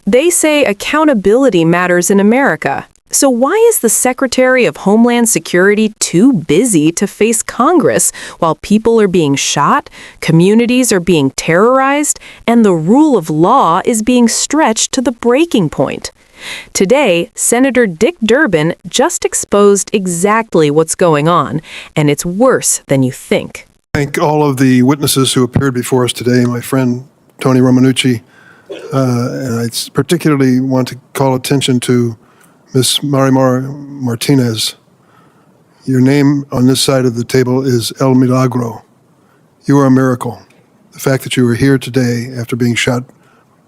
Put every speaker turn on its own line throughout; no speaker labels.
They say accountability matters in America. So why is the Secretary of Homeland Security too busy to face Congress while people are being shot, communities are being terrorized, and the rule of law is being stretched to the breaking point? Today, Senator Dick Durbin just exposed exactly what's going on, and it's worse than you think.
Thank all of the witnesses who appeared before us today, my friend Tony Romanucci, and I particularly want to call attention to Ms. Marimar Martinez. Your name on this side of the table is El Milagro. You are a miracle. The fact that you are here today after being shot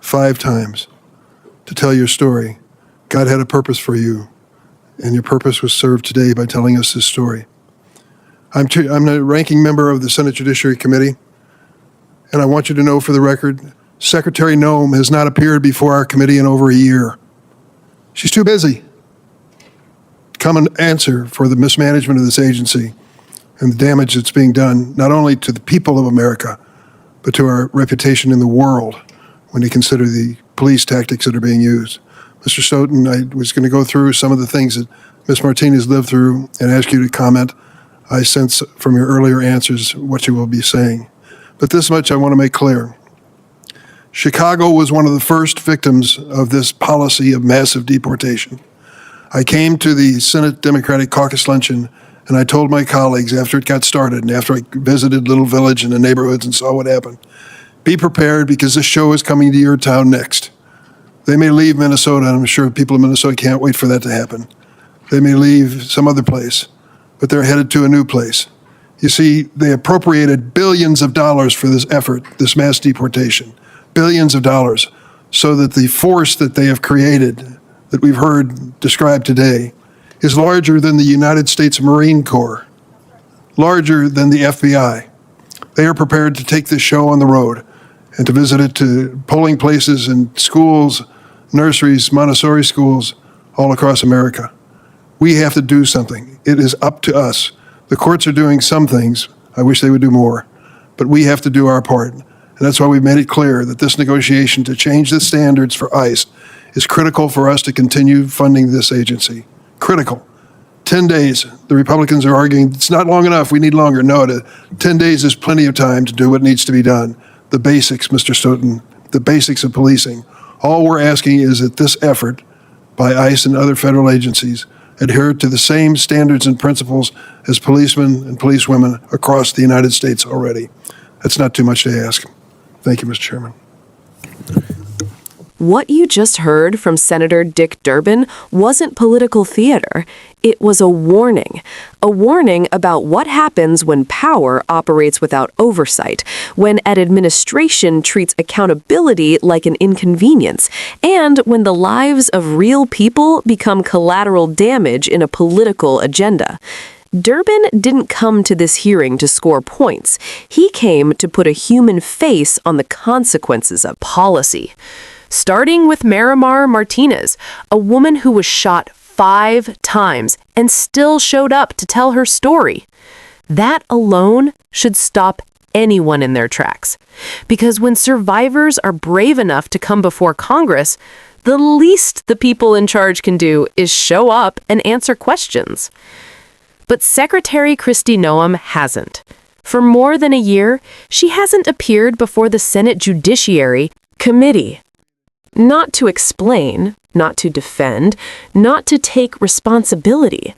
5 times to tell your story, God had a purpose for you, and your purpose was served today by telling us this story. I'm the ranking member of the Senate Judiciary Committee, and I want you to know for the record, Secretary Noem has not appeared before our committee in over a year. She's too busy to come and answer for the mismanagement of this agency and the damage that's being done, not only to the people of America, but to our reputation in the world when you consider the police tactics that are being used. Mr. Stoughton, I was going to go through some of the things that Ms. Martinez lived through and ask you to comment. I sense from your earlier answers what you will be saying. But this much I want to make clear. Chicago was one of the first victims of this policy of massive deportation. I came to the Senate Democratic Caucus luncheon and I told my colleagues after it got started and after I visited Little Village and the neighborhoods and saw what happened, be prepared because this show is coming to your town next. They may leave Minnesota, and I'm sure people in Minnesota can't wait for that to happen. They may leave some other place, but they're headed to a new place. You see, they appropriated billions of dollars for this effort, this mass deportation, billions of dollars, so that the force that they have created, that we've heard described today, is larger than the United States Marine Corps, larger than the FBI. They are prepared to take this show on the road and to visit it to polling places and schools, nurseries, Montessori schools all across America. We have to do something. It is up to us. The courts are doing some things. I wish they would do more. But we have to do our part. And that's why we've made it clear that this negotiation to change the standards for ICE is critical for us to continue funding this agency. Critical. 10 days. The Republicans are arguing it's not long enough. We need longer. No, 10 days is plenty of time to do what needs to be done. The basics, Mr. Stoughton, the basics of policing. All we're asking is that this effort by ICE and other federal agencies adhere to the same standards and principles as policemen and policewomen across the United States already. That's not too much to ask. Thank you, Mr. Chairman.
What you just heard from Senator Dick Durbin wasn't political theater. It was a warning about what happens when power operates without oversight, when an administration treats accountability like an inconvenience, and when the lives of real people become collateral damage in a political agenda. Durbin didn't come to this hearing to score points. He came to put a human face on the consequences of policy. Starting with Marimar Martinez, a woman who was shot 5 times and still showed up to tell her story. That alone should stop anyone in their tracks. Because when survivors are brave enough to come before Congress, the least the people in charge can do is show up and answer questions. But Secretary Kristi Noem hasn't. For more than a year, she hasn't appeared before the Senate Judiciary Committee. Not to explain, not to defend, not to take responsibility.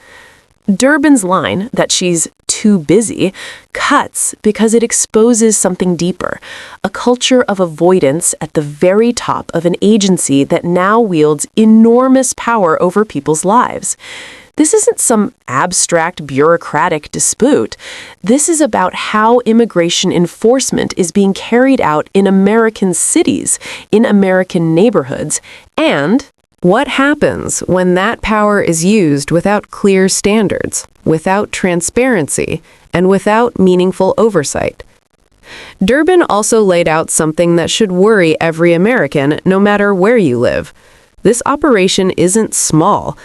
Durbin's line that she's too busy cuts because it exposes something deeper, a culture of avoidance at the very top of an agency that now wields enormous power over people's lives. This isn't some abstract bureaucratic dispute. This is about how immigration enforcement is being carried out in American cities, in American neighborhoods, and what happens when that power is used without clear standards, without transparency, and without meaningful oversight. Durbin also laid out something that should worry every American, no matter where you live. This operation isn't small.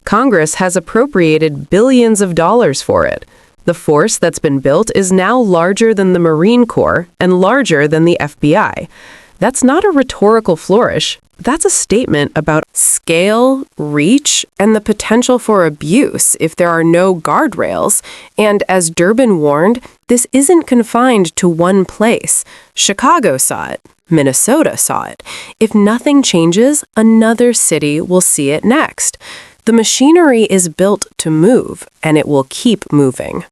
Congress has appropriated billions of dollars for it. The force that's been built is now larger than the Marine Corps and larger than the FBI. That's not a rhetorical flourish. That's a statement about scale, reach, and the potential for abuse if there are no guardrails. And as Durbin warned, this isn't confined to one place. Chicago saw it. Minnesota saw it. If nothing changes, another city will see it next. The machinery is built to move, and it will keep moving.